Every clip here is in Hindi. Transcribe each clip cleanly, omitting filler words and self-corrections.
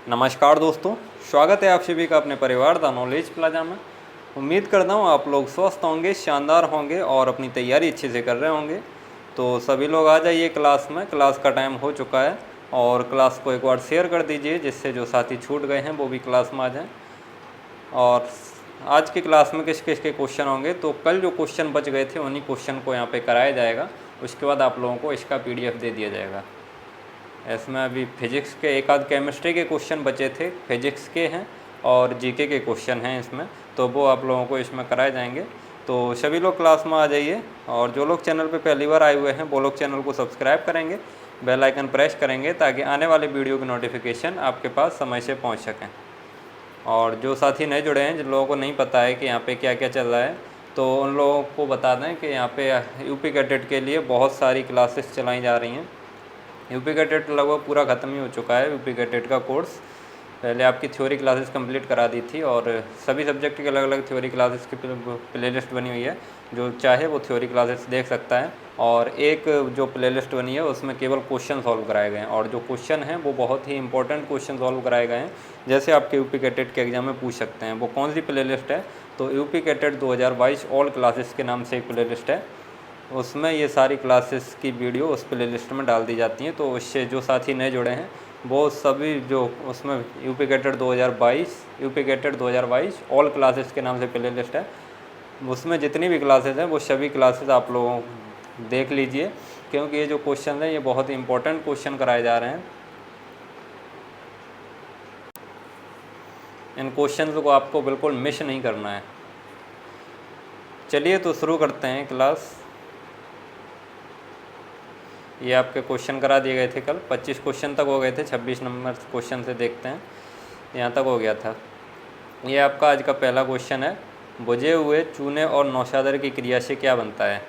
नमस्कार दोस्तों, स्वागत है आप सभी का अपने परिवार द नॉलेज प्लाजा में। उम्मीद करता हूँ आप लोग स्वस्थ होंगे, शानदार होंगे और अपनी तैयारी अच्छे से कर रहे होंगे। तो सभी लोग आ जाइए क्लास में, क्लास का टाइम हो चुका है और क्लास को एक बार शेयर कर दीजिए जिससे जो साथी छूट गए हैं वो भी क्लास में आ जाएँ। और आज की क्लास में किस किस के क्वेश्चन होंगे, तो कल जो क्वेश्चन बच गए थे उन्हीं क्वेश्चन को यहाँ पे कराया जाएगा। उसके बाद आप लोगों को इसका PDF दे दिया जाएगा। इसमें अभी फिजिक्स के एक आध केमिस्ट्री के क्वेश्चन बचे थे, फिजिक्स के हैं और जीके के क्वेश्चन हैं इसमें, तो वो आप लोगों को इसमें कराए जाएंगे। तो सभी लोग क्लास में आ जाइए और जो लोग चैनल पे पहली बार आए हुए हैं वो लोग चैनल को सब्सक्राइब करेंगे, बेल आइकन प्रेस करेंगे ताकि आने वाले वीडियो की नोटिफिकेशन आपके पास समय से पहुँच सकें। और जो साथी नए जुड़े हैं, जिन लोगों को नहीं पता है कि यहाँ पे क्या क्या चल रहा है, तो उन लोगों को बता दें कि यहाँ पे यूपी कैडेट के लिए बहुत सारी क्लासेस चलाई जा रही हैं। यूपी कैडेट लगभग पूरा ख़त्म ही हो चुका है। यूपी कैडेट का कोर्स पहले आपकी थ्योरी क्लासेस कंप्लीट करा दी थी और सभी सब्जेक्ट की अलग अलग थ्योरी क्लासेस की प्लेलिस्ट बनी हुई है, जो चाहे वो थ्योरी क्लासेस देख सकता है। और एक जो प्लेलिस्ट बनी है उसमें केवल क्वेश्चन सॉल्व कराए गए हैं और जो क्वेश्चन हैं वो बहुत ही इंपॉर्टेंट क्वेश्चन सॉल्व कराए गए हैं, जैसे आपके यूपी कैडेट के एग्जाम में पूछ सकते हैं। वो कौन सी प्लेलिस्ट है, तो यूपी कैडेट 2022 ऑल क्लासेस के नाम से एक प्लेलिस्ट है। उसमें ये सारी क्लासेस की वीडियो उस प्लेलिस्ट में डाल दी जाती हैं। तो उससे जो साथी नए जुड़े हैं वो सभी जो उसमें यूपी कैडेट 2022 ऑल क्लासेस के नाम से प्लेलिस्ट है, उसमें जितनी भी क्लासेस हैं वो सभी क्लासेस आप लोगों देख लीजिए, क्योंकि ये जो क्वेश्चन हैं ये बहुत ही इंपॉर्टेंट क्वेश्चन कराए जा रहे हैं। इन क्वेश्चन को आपको बिल्कुल मिस नहीं करना है। चलिए तो शुरू करते हैं क्लास। ये आपके क्वेश्चन करा दिए गए थे कल, 25 क्वेश्चन तक हो गए थे, 26 नंबर क्वेश्चन से देखते हैं, यहाँ तक हो गया था। ये आपका आज का पहला क्वेश्चन है, बुझे हुए चूने और नौशादर की क्रिया से क्या बनता है।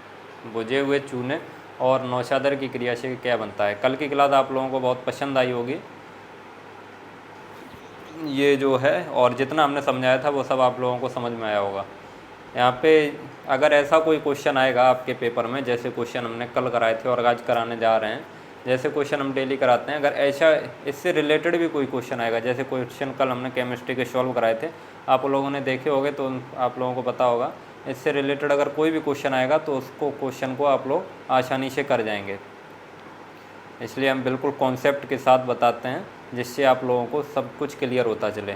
बुझे हुए चूने और नौशादर की क्रिया से क्या बनता है। कल की क्लास आप लोगों को बहुत पसंद आई होगी ये जो है, और जितना हमने समझाया था वो सब आप लोगों को समझ में आया होगा। यहाँ पे अगर ऐसा कोई क्वेश्चन आएगा आपके पेपर में, जैसे क्वेश्चन हमने कल कराए थे और आज कराने जा रहे हैं, जैसे क्वेश्चन हम डेली कराते हैं, अगर ऐसा इससे रिलेटेड भी कोई क्वेश्चन आएगा, जैसे क्वेश्चन कल हमने केमिस्ट्री के सॉल्व कराए थे, आप लोगों ने देखे होंगे तो आप लोगों को पता होगा, इससे रिलेटेड अगर कोई भी क्वेश्चन आएगा तो उसको क्वेश्चन को आप लोग आसानी से कर जाएंगे। इसलिए हम बिल्कुल कॉन्सेप्ट के साथ बताते हैं जिससे आप लोगों को सब कुछ क्लियर होता चले।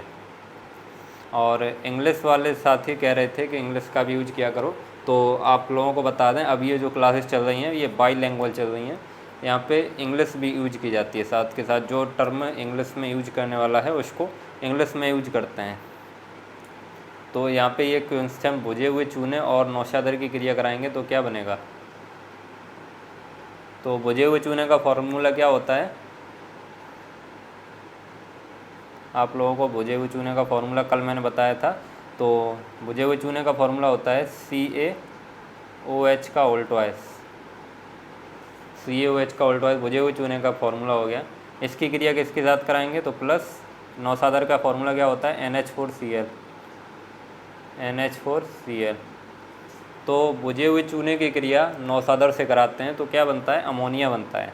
और इंग्लिश वाले साथी कह रहे थे कि इंग्लिश का भी यूज किया करो, तो आप लोगों को बता दें अब ये जो क्लासेस चल रही हैं ये बाईलैंग्वेज चल रही हैं, यहाँ पे इंग्लिश भी यूज की जाती है साथ के साथ। जो टर्म इंग्लिश में यूज करने वाला है उसको इंग्लिश में यूज करते हैं। तो यहाँ पे ये क्वेश्चन बुझे हुए चूने और नौशादर की क्रिया कराएंगे तो क्या बनेगा। तो बुझे हुए चूने का फॉर्मूला क्या होता है, आप लोगों को बुझे हुए चूने का फॉर्मूला कल मैंने बताया था। तो बुझे हुए चूने का फॉर्मूला होता है CaOH का उल्टवाइस, CaOH का उल्टवाइस बुझे हुए चूने का फॉर्मूला हो गया। इसकी क्रिया किसके साथ कराएंगे, तो प्लस नौशादर का फॉर्मूला क्या होता है NH4Cl। तो बुझे हुए चूने की क्रिया नौशादर से कराते हैं तो क्या बनता है, अमोनिया बनता है।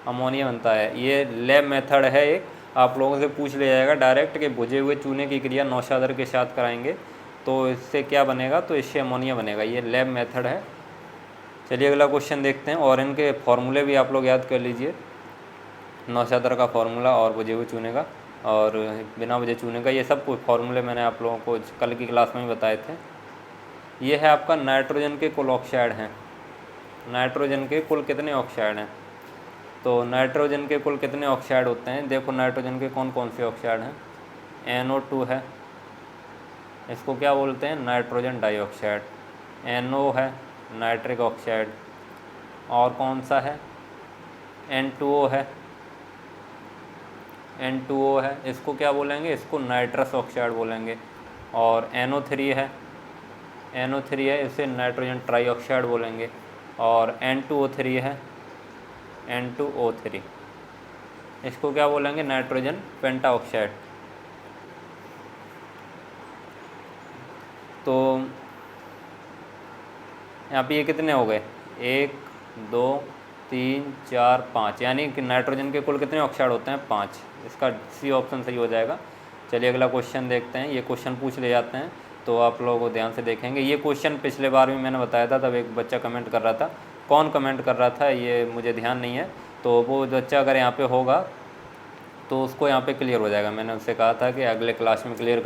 अमोनिया बनता है। ये लैब मेथड है एक, आप लोगों से पूछ लिया जाएगा डायरेक्ट कि बुझे हुए चूने की क्रिया नौशादर के साथ कराएंगे तो इससे क्या बनेगा, तो इससे अमोनिया बनेगा। ये लैब मेथड है। चलिए अगला क्वेश्चन देखते हैं, और इनके फॉर्मूले भी आप लोग याद कर लीजिए, नौशादर का फॉर्मूला और बुझे हुए चूने का और बिना बुझे चूने का, ये सब फॉर्मूले मैंने आप लोगों को कल की क्लास में ही बताए थे। ये है आपका नाइट्रोजन के कुल ऑक्साइड हैं। नाइट्रोजन के कुल कितने ऑक्साइड हैं, तो नाइट्रोजन के कुल कितने ऑक्साइड होते हैं, देखो नाइट्रोजन के कौन कौन से ऑक्साइड हैं। NO2 है, इसको क्या बोलते हैं, नाइट्रोजन डाइऑक्साइड। NO है, नाइट्रिक ऑक्साइड। और कौन सा है, N2O है, N2O है, इसको क्या बोलेंगे, इसको नाइट्रस ऑक्साइड बोलेंगे। और NO3 है, NO3 है, इसे नाइट्रोजन ट्राईऑक्साइड बोलेंगे। और N2O3 है, N2O3, इसको क्या बोलेंगे, नाइट्रोजन पेंटाऑक्साइड। तो यहाँ पे ये कितने हो गए, 1 2 3 4 5, यानी कि नाइट्रोजन के कुल कितने ऑक्साइड होते हैं? 5। इसका सी ऑप्शन सही हो जाएगा। चलिए अगला क्वेश्चन देखते हैं। ये क्वेश्चन पूछ ले जाते हैं तो आप लोगों को ध्यान से देखेंगे। ये क्वेश्चन पिछले बार भी मैंने बताया था, तब एक बच्चा कमेंट कर रहा था। कौन कमेंट कर रहा था ये मुझे ध्यान नहीं है, तो वो बच्चा अगर यहाँ पे होगा तो उसको यहाँ पे क्लियर हो जाएगा। मैंने उससे कहा था कि अगले क्लास में क्लियर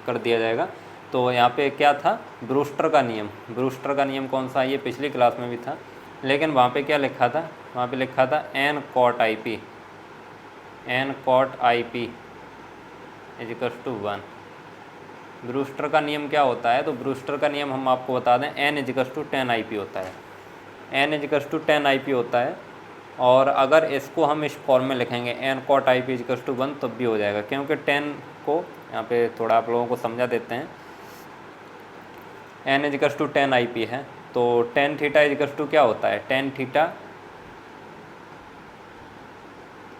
कर दिया जाएगा। तो यहाँ पे क्या था? ब्रूस्टर का नियम। ब्रूस्टर का नियम कौन सा? ये पिछली क्लास में भी था, लेकिन वहाँ पे क्या लिखा था? वहाँ पे लिखा था n cot i p, n cot i p equals to 1। Brewster का नियम क्या होता है? तो ब्रूस्टर का नियम हम आपको बता दें, n equals to 10 i p होता है। N equals to 10 i p होता है। और अगर इसको हम इस फॉर्म में लिखेंगे n cot i p equals to 1 तब भी हो जाएगा, क्योंकि 10 को यहाँ पे थोड़ा आप लोगों को समझा देते हैं। N equals to 10 i p है, तो टेन थीटा इजिकल्स टू क्या होता है? टेन थीटा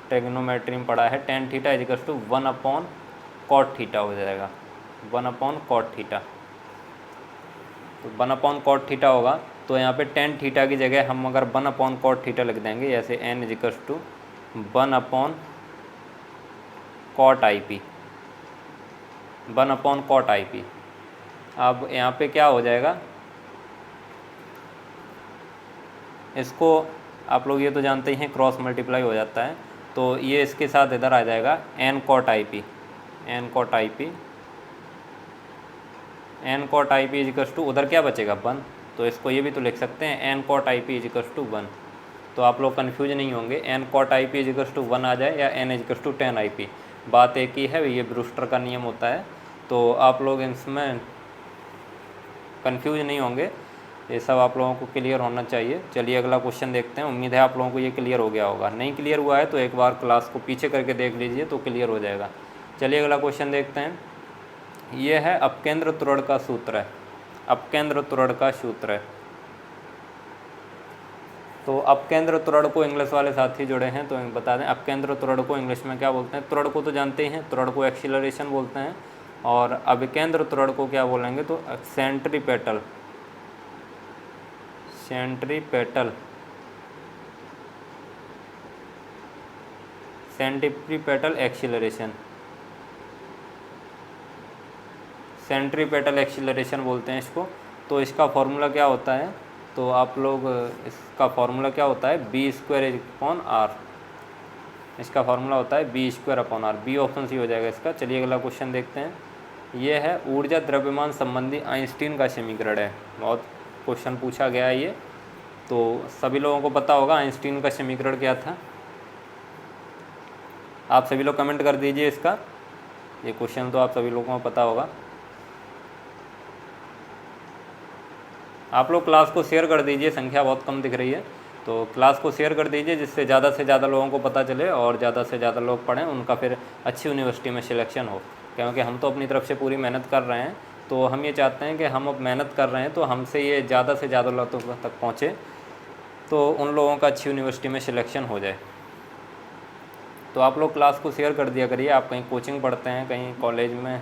ट्रिग्नोमेट्री में पढ़ा है, tan theta equals to 1 upon cot theta हो जाएगा, 1 अपॉन कॉट थीटा। तो 1 अपॉन कॉट थीटा होगा, तो यहाँ पे टेन थीटा की जगह हम अगर 1 अपॉन कॉट थीटा लिख देंगे, जैसे n equals to 1 upon cot i p, 1 upon cot i p. अब यहाँ पे क्या हो जाएगा? इसको आप लोग ये तो जानते ही हैं, क्रॉस मल्टीप्लाई हो जाता है, तो ये इसके साथ इधर आ जाएगा n cot i p, n cot i p, n cot i p equals to उधर क्या बचेगा? 1। तो इसको ये भी तो लिख सकते हैं n cot i p equals to 1। तो आप लोग कन्फ्यूज नहीं होंगे, n cot i p equals to 1 आ जाए या n equals to 10 i p, बात एक ही है, ये ब्रूस्टर का नियम होता है। तो आप लोग इसमें कन्फ्यूज नहीं होंगे, ये सब आप लोगों को क्लियर होना चाहिए। चलिए अगला क्वेश्चन देखते हैं। उम्मीद है आप लोगों को ये क्लियर हो गया होगा। नहीं क्लियर हुआ है तो एक बार क्लास को पीछे करके देख लीजिए तो क्लियर हो जाएगा। चलिए अगला क्वेश्चन देखते हैं। ये है अपकेंद्र त्वरण का सूत्र है, अपकेंद्र त्वरण का सूत्र है। तो अपकेंद्र त्वरण को इंग्लिश वाले साथी जुड़े हैं तो बता दें, अपकेंद्र त्वरण को इंग्लिश में क्या बोलते हैं? त्वरण को तो जानते ही हैं, त्वरण को एक्सीलरेशन बोलते हैं। और अभिकेंद्र त्वरण को क्या बोलेंगे? तो centripetal, centripetal, centripetal acceleration, centripetal acceleration बोलते हैं इसको। तो इसका फॉर्मूला क्या होता है? तो आप लोग इसका फॉर्मूला क्या होता है? बी स्क्वायर अपॉन आर, इसका फॉर्मूला होता है B square upon R. B option C हो जाएगा इसका। चलिए अगला क्वेश्चन देखते हैं। ये है ऊर्जा द्रव्यमान संबंधी आइंस्टीन का समीकरण है, बहुत क्वेश्चन पूछा गया है ये, तो सभी लोगों को पता होगा आइंस्टीन का समीकरण क्या था। आप सभी लोग कमेंट कर दीजिए इसका, ये क्वेश्चन तो आप सभी लोगों को पता होगा। आप लोग क्लास को शेयर कर दीजिए, संख्या बहुत कम दिख रही है, तो क्लास को शेयर कर दीजिए जिससे ज़्यादा से ज़्यादा लोगों को पता चले और ज़्यादा से ज़्यादा लोग पढ़ें, उनका फिर अच्छी यूनिवर्सिटी में सिलेक्शन हो। क्योंकि हम तो अपनी तरफ से पूरी मेहनत कर रहे हैं, तो हम ये चाहते हैं कि हम अब मेहनत कर रहे हैं तो हमसे ये ज़्यादा से ज़्यादा लोगों तक पहुँचे, तो उन लोगों का अच्छी यूनिवर्सिटी में सिलेक्शन हो जाए। तो आप लोग क्लास को शेयर कर दिया करिए। आप कहीं कोचिंग पढ़ते हैं, कहीं कॉलेज में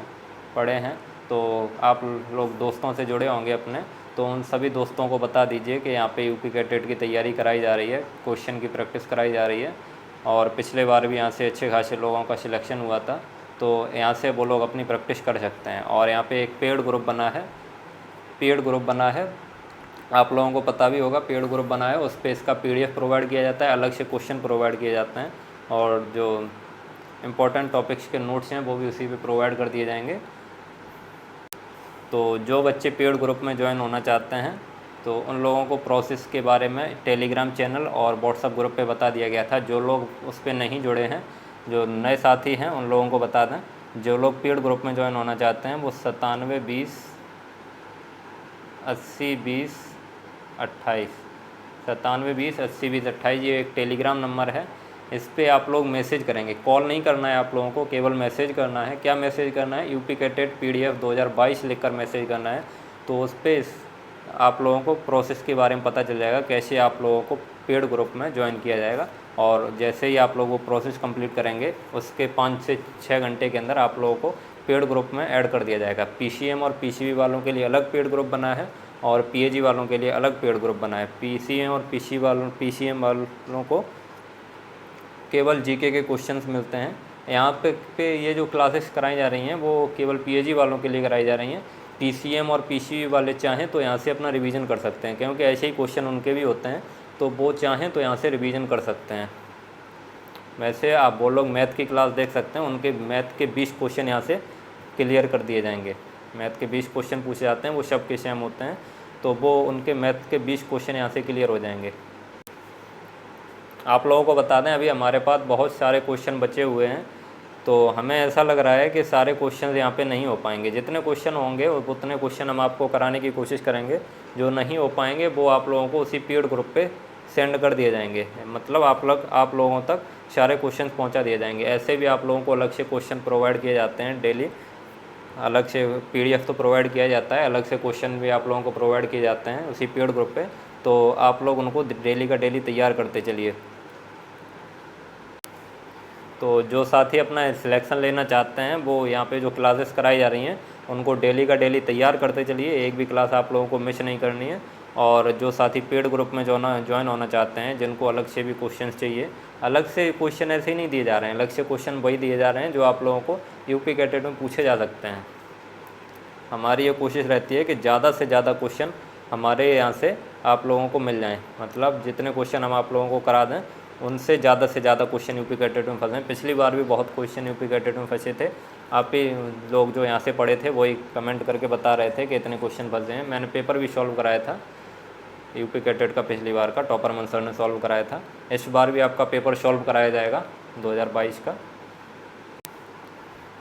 पढ़े हैं, तो आप लोग दोस्तों से जुड़े होंगे अपने, तो उन सभी दोस्तों को बता दीजिए कि यहाँ पे यूपी कैडेट की तैयारी कराई जा रही है, क्वेश्चन की प्रैक्टिस कराई जा रही है। और पिछले बार भी यहाँ से अच्छे खासे लोगों का सिलेक्शन हुआ था, तो यहाँ से वो लोग अपनी प्रैक्टिस कर सकते हैं। और यहाँ पे एक पेड ग्रुप बना है, पेड ग्रुप बना है, आप लोगों को पता भी होगा, पेड ग्रुप बना है, उस पर इसका PDF प्रोवाइड किया जाता है, अलग से क्वेश्चन प्रोवाइड किए जाते हैं, और जो इम्पोर्टेंट टॉपिक्स के नोट्स हैं वो भी उसी पे प्रोवाइड कर दिए जाएंगे। तो जो बच्चे पेड ग्रुप में ज्वाइन होना चाहते हैं तो उन लोगों को प्रोसेस के बारे में टेलीग्राम चैनल और व्हाट्सएप ग्रुप पे बता दिया गया था। जो लोग उस पर नहीं जुड़े हैं, जो नए साथी हैं, उन लोगों को बता दें, जो लोग पेड ग्रुप में ज्वाइन होना चाहते हैं वो 97 20 80 20 28, 97 20 80 20 28 ये एक टेलीग्राम नंबर है। इस पर आप लोग मैसेज करेंगे, कॉल नहीं करना है आप लोगों को, केवल मैसेज करना है। क्या मैसेज करना है? यूपी कैडेट PDF 2022 लिखकर मैसेज करना है। तो उस पर आप लोगों को प्रोसेस के बारे में पता चल जाएगा, कैसे आप लोगों को पेड ग्रुप में ज्वाइन किया जाएगा। और जैसे ही आप लोग वो प्रोसेस कंप्लीट करेंगे, उसके 5 से 6 घंटे के अंदर आप लोगों को पेड ग्रुप में ऐड कर दिया जाएगा। PCM और PCB वालों के लिए अलग पेड ग्रुप बना है, और पीएजी वालों के लिए अलग पेड ग्रुप बनाए। पीसीएम और पीसीएम वालों को केवल जीके के क्वेश्चंस मिलते हैं। यहाँ पे ये जो क्लासेस कराई जा रही हैं वो केवल पीएजी वालों के लिए कराई जा रही हैं। पीसीएम और पीसी वाले चाहें तो यहाँ से अपना रिवीजन कर सकते हैं, क्योंकि ऐसे ही क्वेश्चन उनके भी होते हैं, तो वो चाहें तो यहाँ से रिवीजन कर सकते हैं। वैसे आप वो लोग मैथ की क्लास देख सकते हैं, उनके मैथ के 20 क्वेश्चन यहाँ से क्लियर कर दिए जाएंगे। मैथ के 20 क्वेश्चन पूछे जाते हैं, वो सब के सेम होते हैं, तो वो उनके मैथ के 20 क्वेश्चन यहाँ से क्लियर हो जाएंगे। आप लोगों को बता दें, अभी हमारे पास बहुत सारे क्वेश्चन बचे हुए हैं, तो हमें ऐसा लग रहा है कि सारे क्वेश्चन यहाँ पे नहीं हो पाएंगे। जितने क्वेश्चन होंगे उतने क्वेश्चन हम आपको कराने की कोशिश करेंगे। जो नहीं हो पाएंगे वो आप लोगों को उसी पीड ग्रुप पे सेंड कर दिए जाएंगे, मतलब आप लोगों तक सारे क्वेश्चन पहुँचा दिए जाएंगे। ऐसे भी आप लोगों को अलग से क्वेश्चन प्रोवाइड किए जाते हैं डेली, अलग से PDF तो प्रोवाइड किया जाता है, अलग से क्वेश्चन भी आप लोगों को प्रोवाइड किए जाते हैं उसी पीड ग्रुप पे, तो आप लोग उनको डेली का डेली तैयार करते चलिए। तो जो साथी अपना सिलेक्शन लेना चाहते हैं वो यहाँ पे जो क्लासेस कराई जा रही हैं उनको डेली का डेली तैयार करते चलिए, एक भी क्लास आप लोगों को मिस नहीं करनी है। और जो साथी पेड ग्रुप में ज्वाइन होना चाहते हैं, जिनको अलग से भी क्वेश्चंस चाहिए, अलग से क्वेश्चन ऐसे ही नहीं दिए जा रहे हैं, अलग से क्वेश्चन वही दिए जा रहे हैं जो आप लोगों को यूपी कैटेट में पूछे जा सकते हैं। हमारी ये कोशिश रहती है कि ज़्यादा से ज़्यादा क्वेश्चन हमारे यहाँ से आप लोगों को मिल जाएँ, मतलब जितने क्वेश्चन हम आप लोगों को करा दें उनसे ज़्यादा से ज़्यादा क्वेश्चन यूपी कैटेट में फंसे। पिछली बार भी बहुत क्वेश्चन यूपी कैटेट में फंसे थे, आप ही लोग जो यहाँ से पढ़े थे वही कमेंट करके बता रहे थे कि इतने क्वेश्चन फंसे हैं। मैंने पेपर भी सॉल्व कराया था यूपी कैटेट का, पिछली बार का टॉपर मन सर ने सॉल्व कराया था। इस बार भी आपका पेपर सॉल्व कराया जाएगा 2022 का।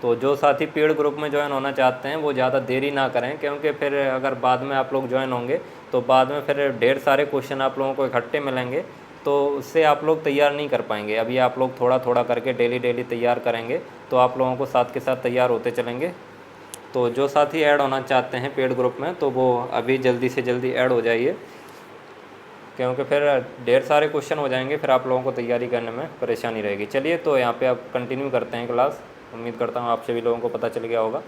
तो जो साथी पेड ग्रुप में ज्वाइन होना चाहते हैं वो ज़्यादा देरी ना करें, क्योंकि फिर अगर बाद में आप लोग ज्वाइन होंगे तो बाद में फिर ढेर सारे क्वेश्चन आप लोगों को इकट्ठे मिलेंगे, तो उससे आप लोग तैयार नहीं कर पाएंगे। अभी आप लोग थोड़ा थोड़ा करके डेली तैयार करेंगे तो आप लोगों को साथ के साथ तैयार होते चलेंगे। तो जो साथी ऐड होना चाहते हैं पेड ग्रुप में तो वो अभी जल्दी से जल्दी ऐड हो जाइए, क्योंकि फिर ढेर सारे क्वेश्चन हो जाएंगे, फिर आप लोगों को तैयारी करने में परेशानी रहेगी। चलिए तो यहाँ पे आप कंटिन्यू करते हैं क्लास। उम्मीद करता हूँ आप सभी लोगों को पता चल गया होगा।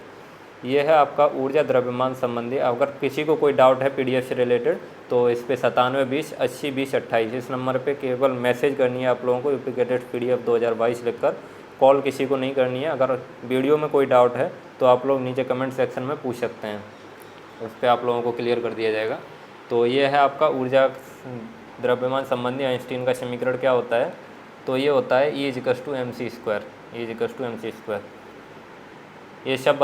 ये है आपका ऊर्जा द्रव्यमान संबंधी। अगर किसी को कोई डाउट है PDF से रिलेटेड तो इस पे 97 20 80 20 28 इस नंबर पे केवल मैसेज करनी है आप लोगों को, यूपी कैटेट PDF 2022 लिखकर। कॉल किसी को नहीं करनी है। अगर वीडियो में कोई डाउट है तो आप लोग नीचे कमेंट सेक्शन में पूछ सकते हैं, उस पर आप लोगों को क्लियर कर दिया जाएगा। तो ये है आपका ऊर्जा द्रव्यमान संबंधी आइंस्टीन का समीकरण क्या होता है, तो ये होता है E = mc²। ये सब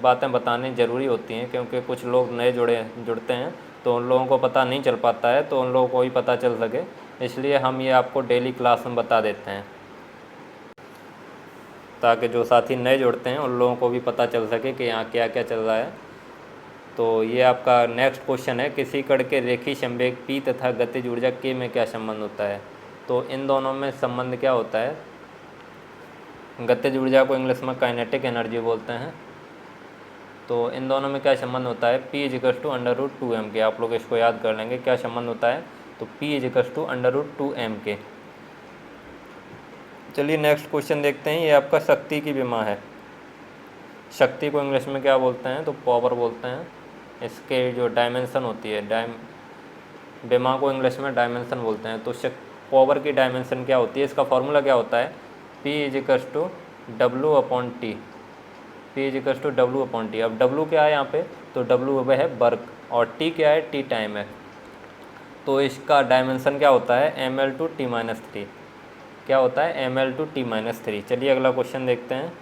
बातें बतानी ज़रूरी होती हैं, क्योंकि कुछ लोग नए जुड़ते हैं तो उन लोगों को पता नहीं चल पाता है, तो उन लोगों को ही पता चल सके, इसलिए हम ये आपको डेली क्लास में बता देते हैं, ताकि जो साथी नए जुड़ते हैं उन लोगों को भी पता चल सके कि यहाँ क्या क्या चल रहा है। तो ये आपका नेक्स्ट क्वेश्चन है, किसी कण के रेखीय संवेग P तथा गतिज ऊर्जा K में क्या संबंध होता है। तो इन दोनों में संबंध क्या होता है। गतिज ऊर्जा को इंग्लिश में काइनेटिक एनर्जी बोलते हैं। तो इन दोनों में क्या संबंध होता है, P = √2m के। आप लोग इसको याद कर लेंगे क्या संबंध होता है, तो P √2m के। चलिए नेक्स्ट क्वेश्चन देखते हैं। ये आपका शक्ति की विमा है। शक्ति को इंग्लिश में क्या बोलते हैं, तो पावर बोलते हैं। इसके जो डायमेंशन होती है, विमा को इंग्लिश में डायमेंशन बोलते हैं। तो पावर की डायमेंशन क्या होती है, इसका फॉर्मूला क्या होता है, P = W/T। P = W/T। अब W क्या है यहाँ पे, तो W वह है वर्क, और T क्या है, T टाइम है। तो इसका डायमेंशन क्या होता है, ml/T-3। क्या होता है, ml/T-3। चलिए अगला क्वेश्चन देखते हैं।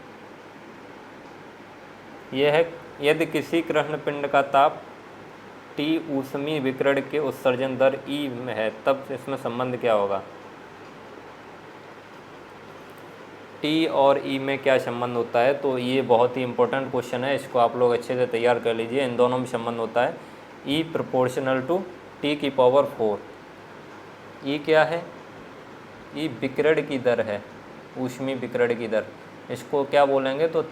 यह है, यदि किसी कृष्ण पिंड का ताप T ऊष्मीय विकिरण के उत्सर्जन दर E में है, तब इसमें संबंध क्या होगा। T और E में क्या संबंध होता है, तो ये बहुत ही इंपॉर्टेंट क्वेश्चन है, इसको आप लोग अच्छे से तैयार कर लीजिए। इन दोनों में संबंध होता है E ∝ T⁴। E क्या है, E विकिरण की दर है, ऊष्मीय विकिरण की दर। इसको क्या बोलेंगे, तो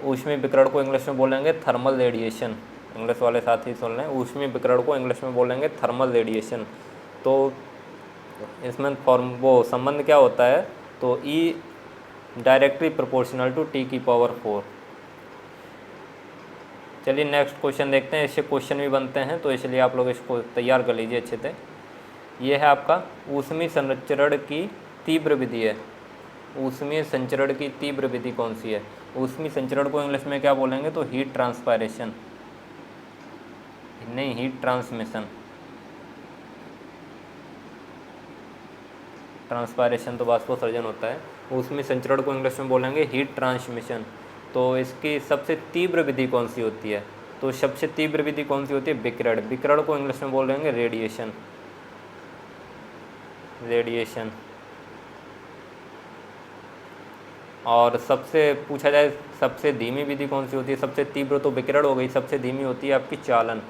ऊष्मीय विकिरण को इंग्लिश में बोलेंगे थर्मल रेडिएशन। इंग्लिश वाले साथी सुन लें, ऊष्मीय विकिरण को इंग्लिश में बोलेंगे थर्मल रेडिएशन। तो इसमें संबंध क्या होता है, तो E directly proportional to T⁴। चलिए नेक्स्ट क्वेश्चन देखते हैं, इससे क्वेश्चन भी बनते हैं, तो इसलिए आप लोग इसको तैयार कर लीजिए अच्छे से। ये है आपका ऊष्मीय संचरण की तीव्र विधि है। ऊष्मीय संचरण की तीव्र विधि कौन सी है? ऊष्मीय संचरण को इंग्लिश में क्या बोलेंगे? तो हीट ट्रांसपायरेशन, नहीं हीट ट्रांसमिशन। ट्रांसपायरेशन तो वाष्पोत्सर्जन होता है, ऊष्मीय संचरण को इंग्लिश में बोलेंगे हीट ट्रांसमिशन। तो इसकी सबसे तीव्र विधि कौन सी होती है? तो सबसे तीव्र विधि कौन सी होती है? विकिरण। विकिरण को इंग्लिश में बोलेंगे रेडिएशन, रेडिएशन। और सबसे पूछा जाए सबसे धीमी विधि कौन सी होती है? सबसे तीव्र तो विकिरण हो गई, सबसे धीमी होती है आपकी चालन,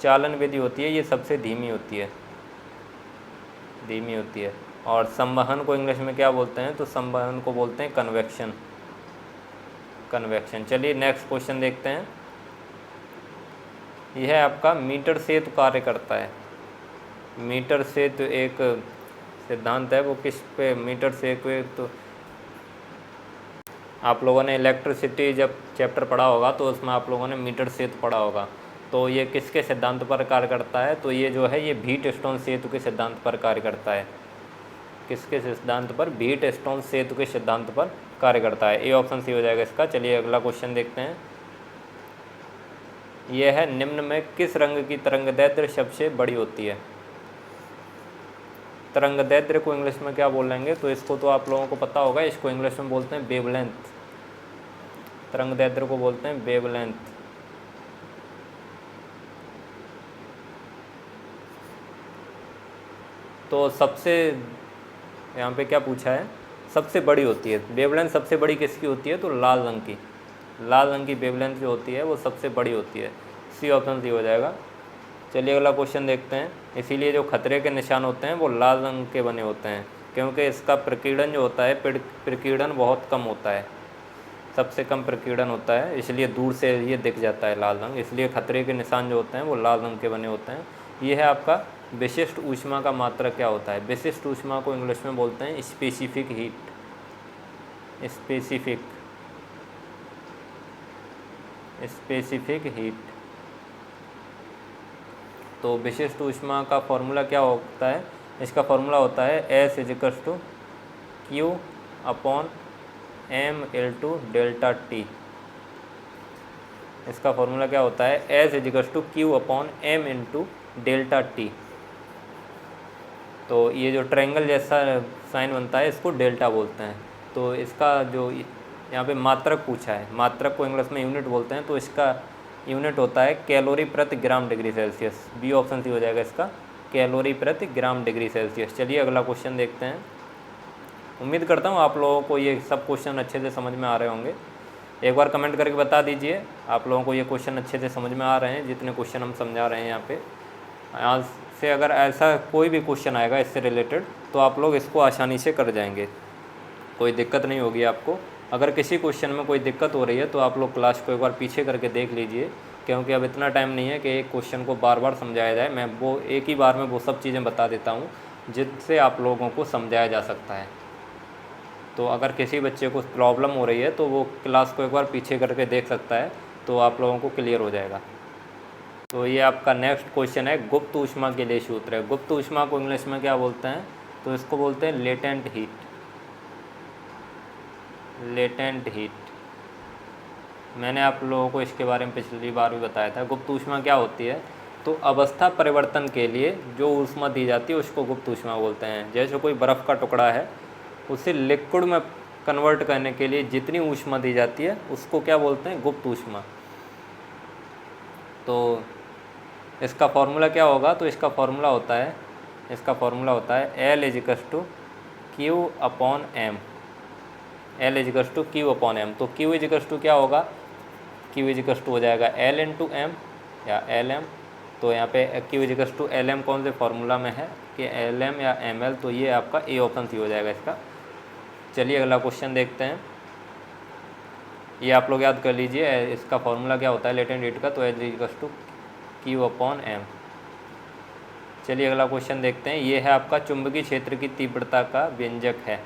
चालन विधि होती है, ये सबसे धीमी होती है, धीमी होती है। और संवहन को इंग्लिश में क्या बोलते हैं? तो संवहन को बोलते हैं कन्वेक्शन, कन्वेक्शन। चलिए नेक्स्ट क्वेश्चन देखते हैं। यह है आपका मीटर सेतु कार्य करता है। मीटर सेतु एक सिद्धांत है, वो किस पे? मीटर सेतु। तो आप लोगों ने इलेक्ट्रिसिटी जब चैप्टर पढ़ा होगा तो उसमें आप लोगों ने मीटर सेतु पढ़ा होगा। तो ये किसके सिद्धांत पर कार्य करता है? तो ये जो है ये व्हीटस्टोन सेतु के सिद्धांत पर कार्य करता है। किसके सिद्धांत पर? व्हीटस्टोन सेतु के सिद्धांत पर कार्य करता है। ए ऑप्शन सी हो जाएगा इसका। चलिए अगला क्वेश्चन देखते हैं। यह है निम्न में किस रंग की तरंगदैर्घ्य सबसे बड़ी होती है? तरंगदैर्घ्य को इंग्लिश में क्या बोलेंगे? तो इसको तो आप लोगों को पता होगा, इसको इंग्लिश में बोलते हैं वेवलेंथ। तरंगदैर्घ्य को बोलते हैं वेवलेंथ। तो सबसे यहाँ पे क्या पूछा है? सबसे बड़ी होती है वेवलेंथ, सबसे बड़ी किसकी होती है? तो लाल रंग की, लाल रंग की वेवलेंथ जो होती है वो सबसे बड़ी होती है। सी ऑप्शन सी हो जाएगा। चलिए अगला क्वेश्चन देखते हैं। इसीलिए जो खतरे के निशान होते हैं वो लाल रंग के बने होते हैं, क्योंकि इसका प्रकीर्णन जो होता है, प्रकीर्णन बहुत कम होता है, सबसे कम प्रकीर्णन होता है, इसलिए दूर से ये दिख जाता है लाल रंग, इसलिए खतरे के निशान जो होते हैं वो लाल रंग के बने होते हैं। ये है आपका विशिष्ट ऊष्मा का मात्रक क्या होता है? विशिष्ट ऊष्मा को इंग्लिश में बोलते हैं specific heat, specific, specific heat. तो विशिष्ट ऊष्मा का फॉर्मूला क्या होता है? इसका फॉर्मूला होता है S = Q upon M × delta T। इसका फॉर्मूला क्या होता है? S = Q upon M × delta T। तो ये जो ट्रायंगल जैसा साइन बनता है इसको डेल्टा बोलते हैं। तो इसका जो यहाँ पे मात्रक पूछा है, मात्रक को इंग्लिश में यूनिट बोलते हैं, तो इसका यूनिट होता है कैलोरी प्रति gram degree Celsius. B option C हो जाएगा इसका, कैलोरी प्रति ग्राम डिग्री सेल्सियस। चलिए अगला क्वेश्चन देखते हैं। उम्मीद करता हूँ आप लोगों को ये सब क्वेश्चन अच्छे से समझ में आ रहे होंगे। एक बार कमेंट करके बता दीजिए आप लोगों को ये क्वेश्चन अच्छे से समझ में आ रहे हैं, जितने क्वेश्चन हम समझा रहे हैं यहाँ पे। आज से अगर ऐसा कोई भी क्वेश्चन आएगा इससे रिलेटेड तो आप लोग इसको आसानी से कर जाएंगे, कोई दिक्कत नहीं होगी आपको। अगर किसी क्वेश्चन में कोई दिक्कत हो रही है तो आप लोग क्लास को एक बार पीछे करके देख लीजिए, क्योंकि अब इतना टाइम नहीं है कि एक क्वेश्चन को बार बार समझाया जाए। मैं वो एक ही बार में वो सब चीज़ें बता देता हूँ जिससे आप लोगों को समझाया जा सकता है। तो अगर किसी बच्चे को प्रॉब्लम हो रही है तो वो क्लास को एक बार पीछे करके देख सकता है, तो आप लोगों को क्लियर हो जाएगा। तो ये आपका नेक्स्ट क्वेश्चन है, गुप्त ऊष्मा के लिए सूत्र है। गुप्त ऊष्मा को इंग्लिश में क्या बोलते हैं? तो इसको बोलते हैं लेटेंट हीट, लेटेंट हीट। मैंने आप लोगों को इसके बारे में पिछली बार भी बताया था। गुप्त ऊष्मा क्या होती है? तो अवस्था परिवर्तन के लिए जो ऊष्मा दी जाती है उसको गुप्त ऊष्मा बोलते हैं। जैसे कोई बर्फ़ का टुकड़ा है, उसे लिक्विड में कन्वर्ट करने के लिए जितनी ऊष्मा दी जाती है उसको क्या बोलते हैं? गुप्त ऊष्मा। तो इसका फॉर्मूला क्या होगा? तो इसका फॉर्मूला होता है, इसका फॉर्मूला होता है L = Q upon M, L = Q upon M। तो Q = क्या होगा? Q = हो जाएगा L × M या LM। तो यहाँ पे Q = LM कौन से फार्मूला में है कि LM या ML, तो ये आपका ए ऑप्शन सी हो जाएगा इसका। चलिए अगला क्वेश्चन देखते हैं। ये आप लोग याद कर लीजिए, इसका फॉर्मूला क्या होता है लेटेंट हीट का? तो L = Q अपॉन M। चलिए अगला क्वेश्चन देखते हैं। ये है आपका चुंबकीय क्षेत्र की तीव्रता का व्यंजक है।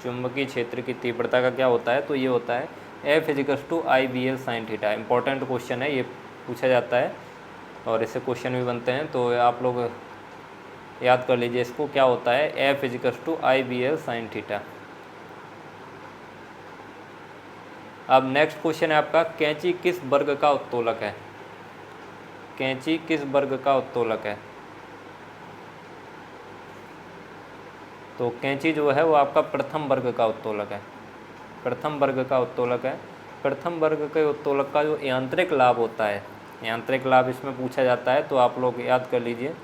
चुंबकीय क्षेत्र की तीव्रता का क्या होता है? तो ये होता है F equals to I B L sine theta. Important question है, ये पूछा जाता है और इससे क्वेश्चन भी बनते हैं, तो आप लोग याद कर लीजिए इसको, क्या होता है F equals to I B L sine theta. अब नेक्स्ट क्वेश्चन है आपका, कैंची किस वर्ग का उत्तोलक है? कैंची किस वर्ग का उत्तोलक है? तो कैंची जो है वो आपका प्रथम वर्ग का उत्तोलक है, प्रथम वर्ग का उत्तोलक है। प्रथम वर्ग के उत्तोलक का जो यांत्रिक लाभ होता है, यांत्रिक लाभ इसमें पूछा जाता है, तो आप लोग याद कर लीजिए।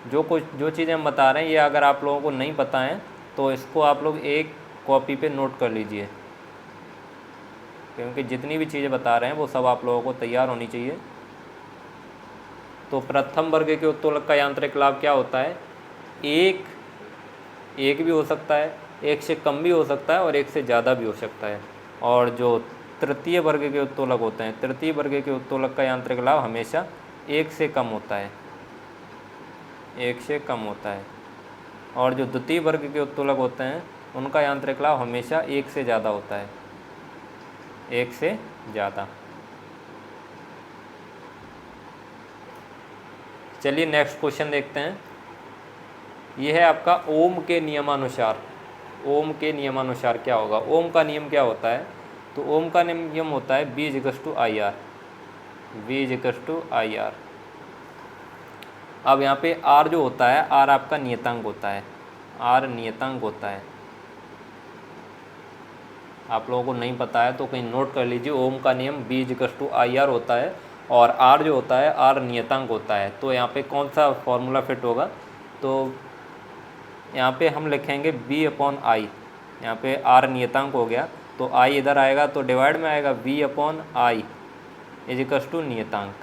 जो चीज़ें हम बता रहे हैं ये अगर आप लोगों को नहीं पता है तो इसको आप लोग एक कॉपी पे नोट कर लीजिए, क्योंकि जितनी भी चीज़ें बता रहे हैं वो सब आप लोगों को तैयार होनी चाहिए। तो प्रथम वर्ग के उत्तोलक का यांत्रिक लाभ क्या होता है? एक भी हो सकता है, एक से कम भी हो सकता है और एक से ज़्यादा भी हो सकता है। और जो तृतीय वर्ग के उत्तोलक होते हैं, तृतीय वर्ग के उत्तोलक का यांत्रिक लाभ हमेशा एक से कम होता है, एक से कम होता है। और जो द्वितीय वर्ग के उत्तोलक होते हैं उनका यांत्रिक लाभ हमेशा एक से ज़्यादा होता है, एक से ज़्यादा। चलिए नेक्स्ट क्वेश्चन देखते हैं। यह है आपका ओम के नियमानुसार, ओम के नियमानुसार क्या होगा? ओम का नियम क्या होता है? तो ओम का नियम होता है V equals to I R, V equals to I R. अब यहाँ पे R जो होता है, R आपका नियतांक होता है, R नियतांक होता है। आप लोगों को नहीं पता है तो कहीं नोट कर लीजिए, ओम का नियम V equals to I R होता है और R जो होता है R नियतांक होता है। तो यहाँ पे कौन सा फॉर्मूला फिट होगा? तो यहाँ पे हम लिखेंगे V अपॉन आई, यहाँ पे R नियतांक हो गया तो I इधर आएगा तो डिवाइड में आएगा V upon I is equals to नियतांक,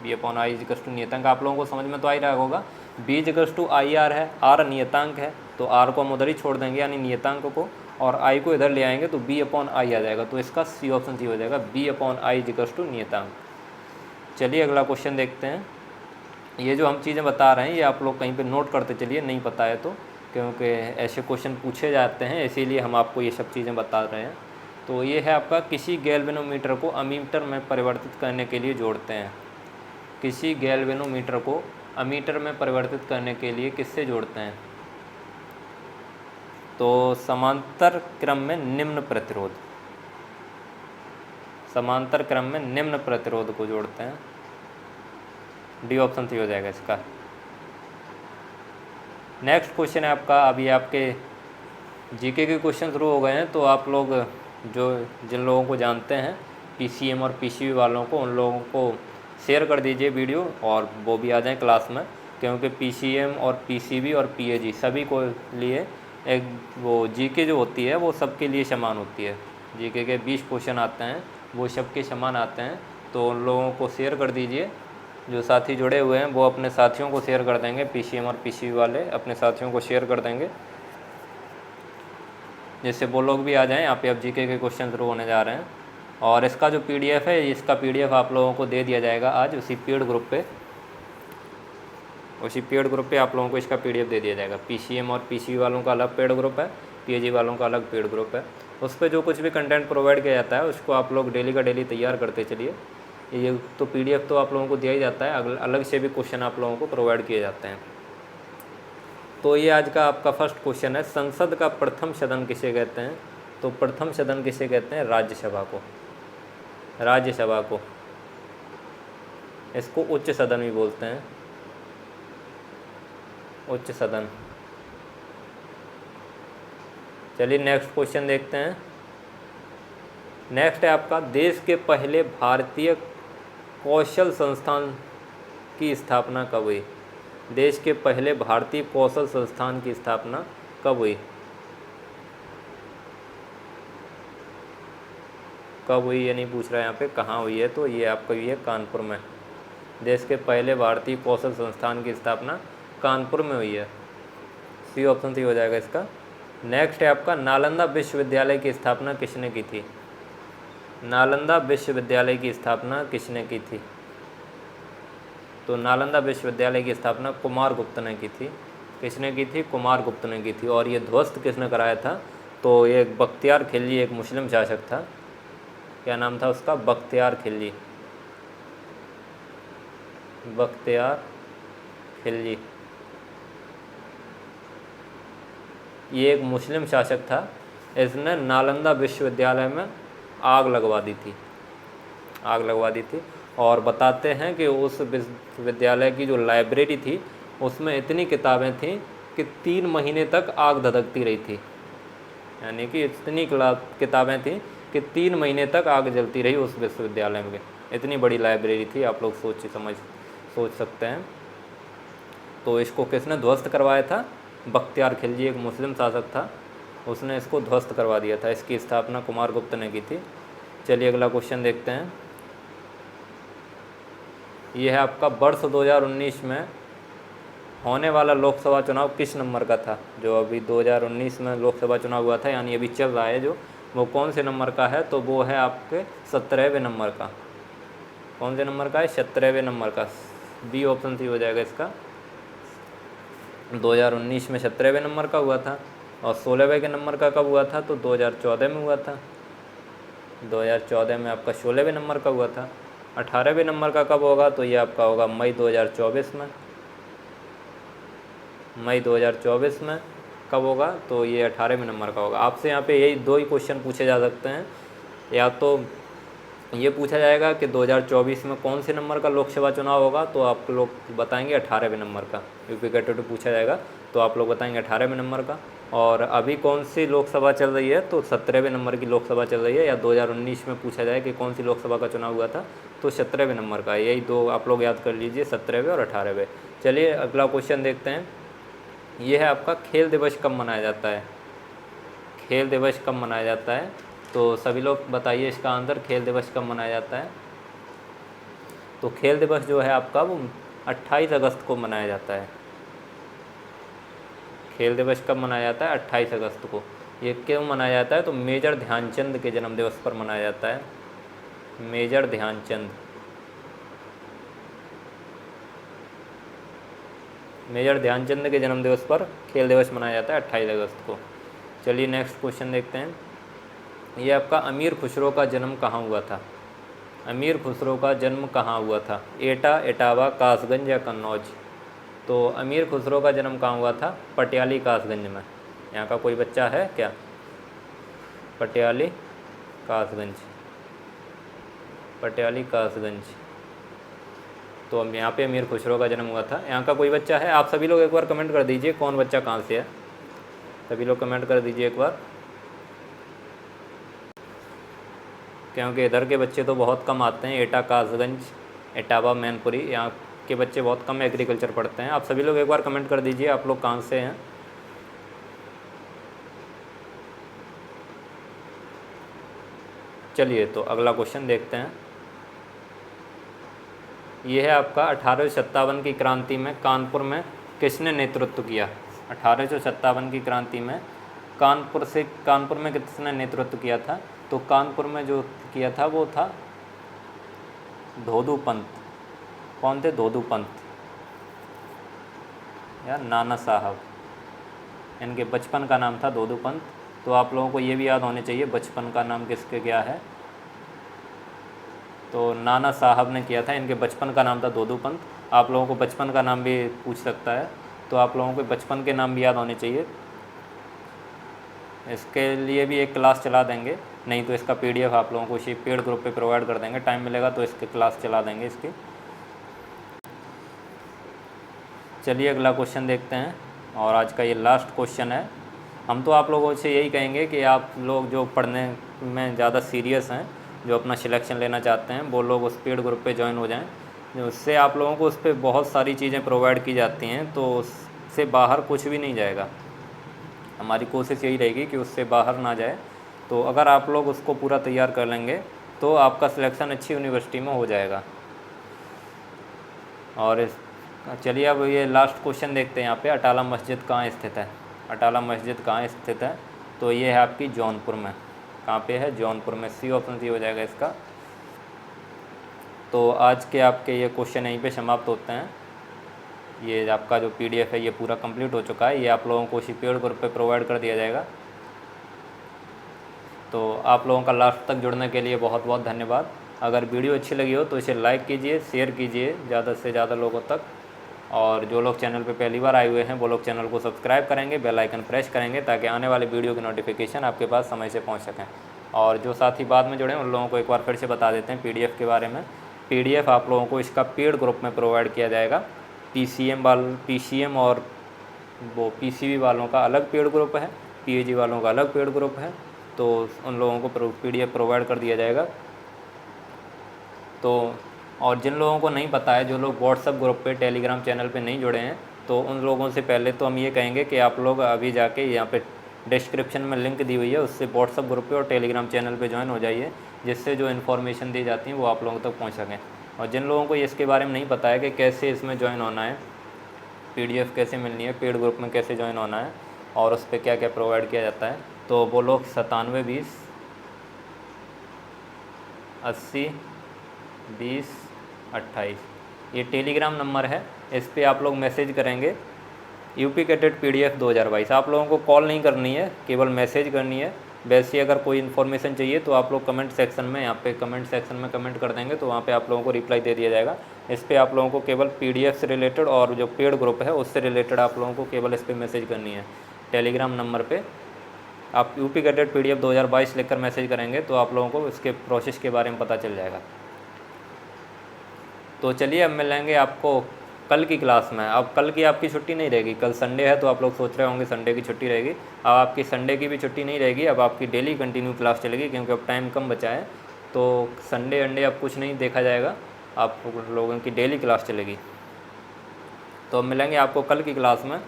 V upon I is equals to नियतांक। आप लोगों को समझ में तो आ ही रहा होगा, V is equals to I R है, R नियतांक है तो R को हम उधर ही छोड़ देंगे यानी नियतांक को, और I को इधर ले आएंगे तो V अपॉन आई आ जाएगा। तो इसका सी ऑप्शन सी हो जाएगा, V upon I is equals to नियतांक। चलिए अगला क्वेश्चन देखते हैं। ये जो हम चीज़ें बता रहे हैं ये आप लोग कहीं पे नोट करते चलिए, नहीं पता है तो, क्योंकि ऐसे क्वेश्चन पूछे जाते हैं इसीलिए हम आपको ये सब चीज़ें बता रहे हैं। तो ये है आपका, किसी गैल्वेनोमीटर को अमीटर में परिवर्तित करने के लिए जोड़ते हैं। किसी गैल्वेनोमीटर को अमीटर में परिवर्तित करने के लिए किससे जोड़ते हैं? तो समांतर क्रम में निम्न प्रतिरोध, समांतर क्रम में निम्न प्रतिरोध को जोड़ते हैं। डी ऑप्शन सही हो जाएगा इसका। नेक्स्ट क्वेश्चन है आपका, अभी आपके जीके के क्वेश्चन शुरू हो गए हैं तो आप लोग जिन लोगों को जानते हैं पीसीएम और पीसीबी वालों को, उन लोगों को शेयर कर दीजिए वीडियो और वो भी आ जाएं क्लास में, क्योंकि पीसीएम और पीसीबी और पीएजी सभी को लिए एक वो जीके जो होती है वो सबके लिए समान होती है। जीके के 20 क्वेश्चन आते हैं वो सबके समान आते हैं, तो उन लोगों को शेयर कर दीजिए। जो साथी जुड़े हुए हैं वो अपने साथियों को शेयर कर देंगे, पीसीएम और पीसीबी वाले अपने साथियों को शेयर कर देंगे, जिससे वो लोग भी आ जाएं। यहाँ पे अब जीके के क्वेश्चन शुरू होने जा रहे हैं और इसका जो पीडीएफ है, इसका पीडीएफ आप लोगों को दे दिया जाएगा आज उसी पेड ग्रुप पे, उसी पेड ग्रुप पे आप लोगों को इसका पीडीएफ दे दिया जाएगा। पीसीएम और पीसीबी वालों का अलग पेड ग्रुप है, पीएजी वालों का अलग पेड ग्रुप है। उस पर जो कुछ भी कंटेंट प्रोवाइड किया जाता है उसको आप लोग डेली का डेली तैयार करते चलिए। ये तो पीडीएफ तो आप लोगों को दिया ही जाता है, अलग से भी क्वेश्चन आप लोगों को प्रोवाइड किए जाते हैं। तो ये आज का आपका फर्स्ट क्वेश्चन है, संसद का प्रथम सदन किसे कहते हैं? तो प्रथम सदन किसे कहते हैं? राज्यसभा को, राज्यसभा को। इसको उच्च सदन भी बोलते हैं, उच्च सदन। चलिए नेक्स्ट क्वेश्चन देखते हैं। नेक्स्ट है आपका, देश के पहले भारतीय कौशल संस्थान की स्थापना कब हुई? देश के पहले भारतीय कौशल संस्थान की स्थापना कब हुई? कब हुई ये नहीं पूछ रहा है यहाँ पे, कहाँ हुई है, तो ये आपका हुई है कानपुर में। देश के पहले भारतीय कौशल संस्थान की स्थापना कानपुर में हुई है, सी ऑप्शन सी हो जाएगा इसका। नेक्स्ट है आपका, नालंदा विश्वविद्यालय की स्थापना किसने की थी? नालंदा विश्वविद्यालय की स्थापना किसने की थी? तो नालंदा विश्वविद्यालय की स्थापना कुमारगुप्त ने की थी। किसने की थी? कुमारगुप्त ने की थी। और ये ध्वस्त किसने कराया था? तो ये बख्तियार खिलजी एक मुस्लिम शासक था, क्या नाम था उसका? बख्तियार खिलजी। बख्तियार खिलजी ये एक मुस्लिम शासक था। इसने नालंदा विश्वविद्यालय में आग लगवा दी थी, आग लगवा दी थी। और बताते हैं कि उस विश्वविद्यालय की जो लाइब्रेरी थी उसमें इतनी किताबें थीं कि 3 महीने तक आग धधकती रही थी। यानी कि इतनी किताबें थीं कि 3 महीने तक आग जलती रही उस विश्वविद्यालय में। इतनी बड़ी लाइब्रेरी थी, आप लोग सोच सकते हैं। तो इसको किसने ध्वस्त करवाया था? बख्तियार खिलजी एक मुस्लिम शासक था, उसने इसको ध्वस्त करवा दिया था। इसकी स्थापना कुमारगुप्त ने की थी। चलिए अगला क्वेश्चन देखते हैं। यह है आपका वर्ष 2019 में होने वाला लोकसभा चुनाव किस नंबर का था? जो अभी 2019 में लोकसभा चुनाव हुआ था, यानी अभी चल रहा है जो, वो कौन से नंबर का है? तो वो है आपके 17वें नंबर का। कौन से नंबर का है? 17वें नंबर का। बी ऑप्शन सी हो जाएगा इसका। 2019 में 17वें नंबर का हुआ था। और 16वें के नंबर का कब हुआ था? तो 2014 में हुआ था। 2014 में आपका 16वें नंबर का हुआ था। 18वें नंबर का कब होगा? तो ये आपका होगा मई 2024 में। मई 2024 में कब होगा? तो ये 18वें नंबर का होगा। आपसे यहाँ पे यही 2 ही क्वेश्चन पूछे जा सकते हैं। या तो ये पूछा जाएगा कि 2024 में कौन से नंबर का लोकसभा चुनाव होगा, तो आप लोग बताएंगे 18वें नंबर का। यूपी कैटेगरी पूछा जाएगा तो आप लोग बताएंगे 18वें नंबर का। और अभी कौन सी लोकसभा चल रही है? तो 17वें नंबर की लोकसभा चल रही है। या 2019 में पूछा जाए कि कौन सी लोकसभा का चुनाव हुआ था, तो 17वें नंबर का। यही 2 आप लोग याद कर लीजिए, 17वें और 18वें। चलिए अगला क्वेश्चन देखते हैं। ये है आपका खेल दिवस कब मनाया जाता है? खेल दिवस कब मनाया जाता है? तो सभी लोग बताइए इसका आंसर, खेल दिवस कब मनाया जाता है? तो खेल दिवस जो है आपका वो 28 अगस्त को मनाया जाता है। खेल दिवस कब मनाया जाता है? 28 अगस्त को। ये क्यों मनाया जाता है? तो मेजर ध्यानचंद के जन्मदिवस पर मनाया जाता है। मेजर ध्यानचंद, मेजर ध्यानचंद के जन्मदिवस पर खेल दिवस मनाया जाता है 28 अगस्त को। चलिए नेक्स्ट क्वेश्चन देखते हैं। ये आपका अमीर खुसरो का जन्म कहाँ हुआ था? अमीर खुसरो का जन्म कहाँ हुआ था? एटा, इटावा, कासगंज या कन्नौज? तो अमीर खुसरो का जन्म कहाँ हुआ था? पटियाली कासगंज में। यहाँ का कोई बच्चा है क्या? पटियाली कासगंज, पटियाली कासगंज। तो अब यहाँ पे अमीर खुसरो का जन्म हुआ था। यहाँ का कोई बच्चा है? आप सभी लोग एक बार कमेंट कर दीजिए कौन बच्चा कहाँ से है। सभी लोग कमेंट कर दीजिए एक बार, क्योंकि इधर के बच्चे तो बहुत कम आते हैं। एटा, कासगंज, इटावा, मैनपुरी, यहाँ के बच्चे बहुत कम एग्रीकल्चर पढ़ते हैं। आप सभी लोग एक बार कमेंट कर दीजिए आप लोग कहाँ से हैं। चलिए तो अगला क्वेश्चन देखते हैं। ये है आपका 1857 की क्रांति में कानपुर में किसने नेतृत्व किया? 1857 की क्रांति में कानपुर में किसने नेतृत्व किया था? तो कानपुर में जो किया था वो था धोदू पंत। कौन थे? धोदू पंत या नाना साहब। इनके बचपन का नाम था धोदू पंत। तो आप लोगों को ये भी याद होने चाहिए बचपन का नाम किसके क्या है। तो नाना साहब ने किया था। इनके बचपन का नाम था धोदू पंत। आप लोगों को बचपन का नाम भी पूछ सकता है, तो आप लोगों को बचपन के नाम भी याद होने चाहिए। इसके लिए भी एक क्लास चला देंगे, नहीं तो इसका PDF आप लोगों को इसी पेड ग्रुप पे प्रोवाइड कर देंगे। टाइम मिलेगा तो इसकी क्लास चला देंगे इसकी। चलिए अगला क्वेश्चन देखते हैं, और आज का ये लास्ट क्वेश्चन है। हम तो आप लोगों से यही कहेंगे कि आप लोग जो पढ़ने में ज़्यादा सीरियस हैं, जो अपना सिलेक्शन लेना चाहते हैं, वो लोग उस पेड ग्रुप पे ज्वाइन हो जाएं। उससे आप लोगों को उस पर बहुत सारी चीज़ें प्रोवाइड की जाती हैं, तो उससे बाहर कुछ भी नहीं जाएगा। हमारी कोशिश यही रहेगी कि उससे बाहर ना जाए। तो अगर आप लोग उसको पूरा तैयार कर लेंगे तो आपका सिलेक्शन अच्छी यूनिवर्सिटी में हो जाएगा। और चलिए अब ये लास्ट क्वेश्चन देखते हैं। यहाँ पे अटाला मस्जिद कहाँ स्थित है? अटाला मस्जिद कहाँ स्थित है? तो ये है आपकी जौनपुर में। कहाँ पे है? जौनपुर में। सी ऑप्शन सी हो जाएगा इसका। तो आज के आपके ये क्वेश्चन यहीं पे समाप्त होते हैं। ये आपका जो PDF है ये पूरा कंप्लीट हो चुका है। ये आप लोगों को इसी पेड ग्रुप पे प्रोवाइड कर दिया जाएगा। तो आप लोगों का लास्ट तक जुड़ने के लिए बहुत बहुत धन्यवाद। अगर वीडियो अच्छी लगी हो तो इसे लाइक कीजिए, शेयर कीजिए ज़्यादा से ज़्यादा लोगों तक, और जो लोग चैनल पे पहली बार आए हुए हैं वो लोग चैनल को सब्सक्राइब करेंगे, बेल आइकन प्रेस करेंगे ताकि आने वाले वीडियो की नोटिफिकेशन आपके पास समय से पहुंच सकें। और जो साथी बाद में जुड़े उन लोगों को एक बार फिर से बता देते हैं पीडीएफ के बारे में। पीडीएफ आप लोगों को इसका पेड ग्रुप में प्रोवाइड किया जाएगा। पीसीएम और वो पीसीबी वालों का अलग पेड ग्रुप है, पीएजी वालों का अलग पेड ग्रुप है, तो उन लोगों को पीडीएफ प्रोवाइड कर दिया जाएगा। तो और जिन लोगों को नहीं पता है, जो लोग व्हाट्सएप ग्रुप पे, टेलीग्राम चैनल पे नहीं जुड़े हैं, तो उन लोगों से पहले तो हम ये कहेंगे कि आप लोग अभी जाके यहाँ पे डिस्क्रिप्शन में लिंक दी हुई है, उससे व्हाट्सएप ग्रुप पे और टेलीग्राम चैनल पे ज्वाइन हो जाइए, जिससे जो इन्फॉर्मेशन दी जाती है वो आप लोगों तक पहुँच सकें। और जिन लोगों को इसके बारे में नहीं पता है कि कैसे इसमें ज्वाइन होना है, पीडीएफ कैसे मिलनी है, पेड ग्रुप में कैसे ज्वाइन होना है और उस पर क्या क्या प्रोवाइड किया जाता है, तो वो लोग 9720 80 20 28 ये टेलीग्राम नंबर है। इस पर आप लोग मैसेज करेंगे यूपी कैडेट पीडीएफ 2022। आप लोगों को कॉल नहीं करनी है, केवल मैसेज करनी है। वैसे अगर कोई इन्फॉर्मेशन चाहिए तो आप लोग कमेंट सेक्शन में, यहाँ पे कमेंट सेक्शन में कमेंट कर देंगे तो वहाँ पे आप लोगों को रिप्लाई दे दिया जाएगा। इस पर आप लोगों को केवल पीडीएफ से रिलेटेड और जो पेड ग्रुप है उससे रिलेटेड आप लोगों को केवल इस पर मैसेज करनी है। टेलीग्राम नंबर पर आप यूपी कैडेट पीडीएफ 2022 लिखकर मैसेज करेंगे तो आप लोगों को इसके प्रोसेस के बारे में पता चल जाएगा। तो चलिए अब मिलेंगे आपको कल की क्लास में। अब कल की आपकी छुट्टी नहीं रहेगी, कल संडे है, तो आप लोग सोच रहे होंगे संडे की छुट्टी रहेगी। अब आपकी संडे की भी छुट्टी नहीं रहेगी, अब आपकी डेली कंटिन्यू क्लास चलेगी, क्योंकि अब टाइम कम बचा है। तो संडे अंडे अब कुछ नहीं देखा जाएगा, आप लोगों की डेली क्लास चलेगी। तो अब मिलेंगे आपको कल की क्लास में।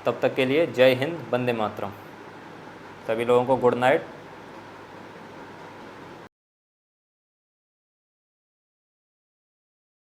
तब तक के लिए जय हिंद, वंदे मातरम। सभी लोगों को गुड नाइट।